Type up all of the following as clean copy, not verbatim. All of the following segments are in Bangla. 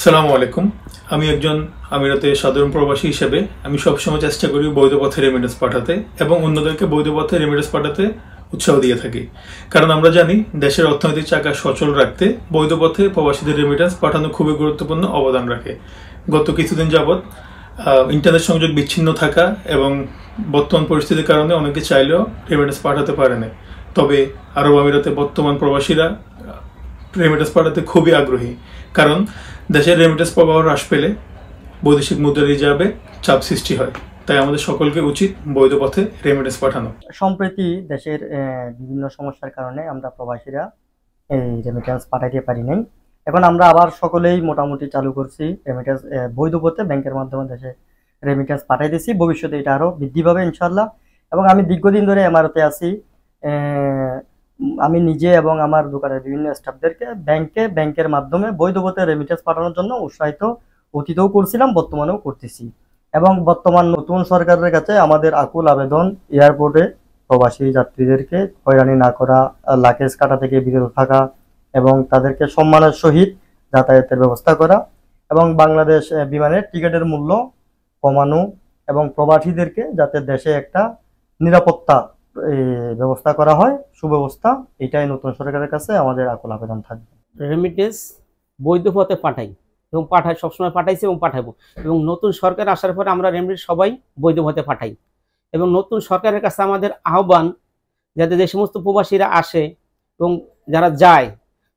সালামু আলাইকুম। আমি একজন আমিরাতে সাধারণ প্রবাসী হিসেবে আমি সবসময় চেষ্টা করি বৈধ পথে রেমিটেন্স পাঠাতে এবং অন্যদেরকে বৈধ পথে রেমিটেন্স পাঠাতে উৎসাহ দিয়ে থাকি। কারণ আমরা জানি দেশের অর্থনৈতিক চাকা সচল রাখতে বৈধ পথে প্রবাসীদের রেমিটেন্স পাঠানো খুবই গুরুত্বপূর্ণ অবদান রাখে। গত কিছুদিন যাবৎ ইন্টারনেট সংযোগ বিচ্ছিন্ন থাকা এবং বর্তমান পরিস্থিতির কারণে অনেকে চাইলেও রেমিটেন্স পাঠাতে পারে না। তবে আরব আমিরাতে বর্তমান প্রবাসীরা রেমিটেন্স পাঠাতে খুবই আগ্রহী, কারণ দেশের রেমিটেন্স প্রবাহ হ্রাস পেলে বৈদেশিক মুদ্রা রিজার্ভে চাপ সৃষ্টি হয়। তাই আমাদের সকলকে উচিত বৈধ পথে রেমিটেন্স পাঠানো। সম্প্রতি দেশের বিভিন্ন সমস্যার কারণে আমরা প্রবাসীরা এই রেমিটেন্স পাঠাইতে পারি নাই। এখন আমরা আবার সকলেই মোটামুটি চালু করছি রেমিটেন্স বৈধ পথে ব্যাংকের মাধ্যমে দেশে রেমিটেন্স পাঠাইতেছি। ভবিষ্যতে এটা আরও বৃদ্ধি পাবে ইনশাল্লাহ। এবং আমি দীর্ঘদিন ধরে এমআরতে আছি। আমি নিজে এবং আমার দোকানের বিভিন্ন স্টাফদেরকে ব্যাংকের মাধ্যমে বৈধ পথে রেমিটেন্স পাঠানোর জন্য উৎসাহিত অতীতেও করছিলাম, বর্তমানেও করতেছি। এবং বর্তমান নতুন সরকারের কাছে আমাদের আকুল আবেদন, এয়ারপোর্টে প্রবাসী যাত্রীদেরকে হয়রানি না করা, লাগেজ কাটা থেকে বিরত থাকা এবং তাদেরকে সম্মানের সহিত যাতায়াতের ব্যবস্থা করা এবং বাংলাদেশ বিমানের টিকিটের মূল্য কমানো এবং প্রবাসীদেরকে যাতে দেশে একটা নিরাপত্তা ব্যবস্থা করা হয়, সুব্যবস্থা, এটাই নতুন সরকারের কাছে আমাদের আকুল আবেদন থাকবে। রেমিটেন্স বৈধ পথে পাঠাই এবং সবসময় পাঠাইছি এবং পাঠাবো। এবং নতুন সরকার আসার পরে আমরা রেমিটেন্স সবাই বৈধ পথে পাঠাই। এবং নতুন সরকারের কাছে আমাদের আহ্বান, যাতে যে সমস্ত প্রবাসীরা আসে এবং যারা যায়,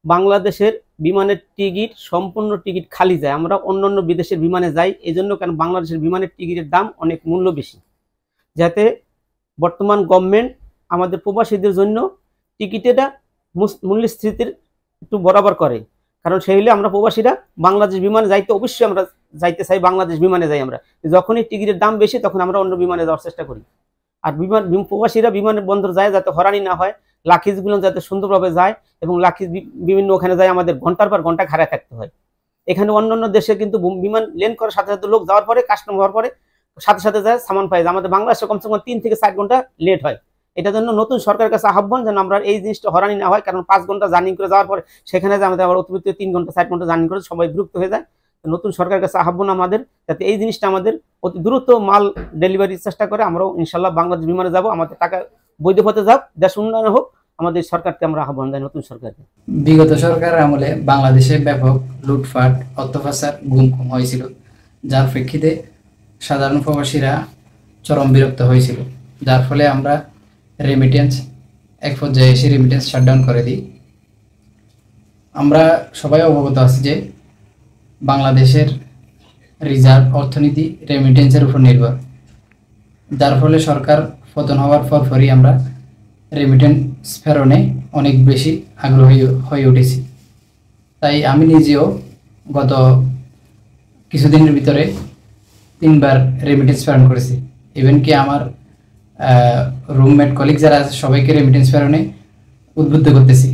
বাংলাদেশের বিমানের টিকিট সম্পূর্ণ টিকিট খালি যায়। আমরা অন্যান্য বিদেশের বিমানে যাই এই জন্য, কারণ বাংলাদেশের বিমানের টিকিটের দাম অনেক মূল্য বেশি। যাতে বর্তমান গভর্নমেন্ট আমাদের প্রবাসীদের জন্য টিকিটেটা মূল্যস্ফীতির একটু বরাবর করে, কারণ সেই হলে আমরা প্রবাসীরা বাংলাদেশ বিমানে যাইতে অবশ্যই আমরা যাইতে চাই, বাংলাদেশ বিমানে যাই। আমরা যখনই টিকিটের দাম বেশি তখন আমরা অন্য বিমানে যাওয়ার চেষ্টা করি। আর প্রবাসীরা বিমানের বন্দর যায় যাতে হয়রানি না হয়, লাকিজগুলো যাতে সুন্দরভাবে যায় এবং লাকিজ বিভিন্ন ওখানে যায় আমাদের ঘন্টার পর ঘন্টা খাড়ায় থাকতে হয়। এখানে অন্যান্য দেশে কিন্তু বিমান ল্যান্ড করার সাথে সাথে লোক যাওয়ার পরে, কাস্টম হওয়ার পরে সাথে সাথে যায় সামান পাই যায়। আমাদের বাংলাদেশে কমসে কম 3 থেকে 4 ঘন্টা লেট হয়। এটার জন্য নতুন সরকারের কাছে আহ্বান যেন আমরা এই জিনিসটা হয়রানি না হয়, কারণ 5 ঘন্টা জার্নি করে যাওয়ার পরে সেখানে যে আমাদের আবার অতিরিক্ত 3 ঘন্টা 4 ঘন্টা জার্নি করে সবাই বিরক্ত হয়ে যায়। নতুন সরকারের কাছে আহ্বান আমাদের, যাতে এই জিনিসটা আমাদের অতি দ্রুত মাল ডেলিভারির চেষ্টা করে। আমরাও ইনশাল্লাহ বাংলাদেশ বিমানে যাব, আমাদের টাকা বৈধ পথে যাক, দেশ উন্নয়ন হোক। আমাদের সরকারকে আমরা আহ্বান জানাই, নতুন সরকারকে। বিগত সরকারের আমলে বাংলাদেশে ব্যাপক লুটপাট, অর্থপাচার, গুম খুন হয়েছিল, যার প্রেক্ষিতে সাধারণ প্রবাসীরা চরম বিরক্ত হয়েছিল, যার ফলে আমরা রেমিটেন্স এক পর্যায়ে এসে রেমিটেন্স শাটডাউন করে দিই। আমরা সবাই অবগত আছি যে বাংলাদেশের রিজার্ভ অর্থনীতি রেমিটেন্সের উপর নির্ভর, যার ফলে সরকার পতন হওয়ার পরপরই আমরা রেমিটেন্স প্রেরণে অনেক বেশি আগ্রহী হয়ে উঠেছি। তাই আমি নিজেও গত কিছুদিনের ভিতরে 3 বার রেমিটেন্স প্রেরণ করেছি। ইভেন কি আমার রুমমেট কলিগ যারা আছে সবাইকে রেমিটেন্স প্রেরণে উদ্বুদ্ধ করতেছি।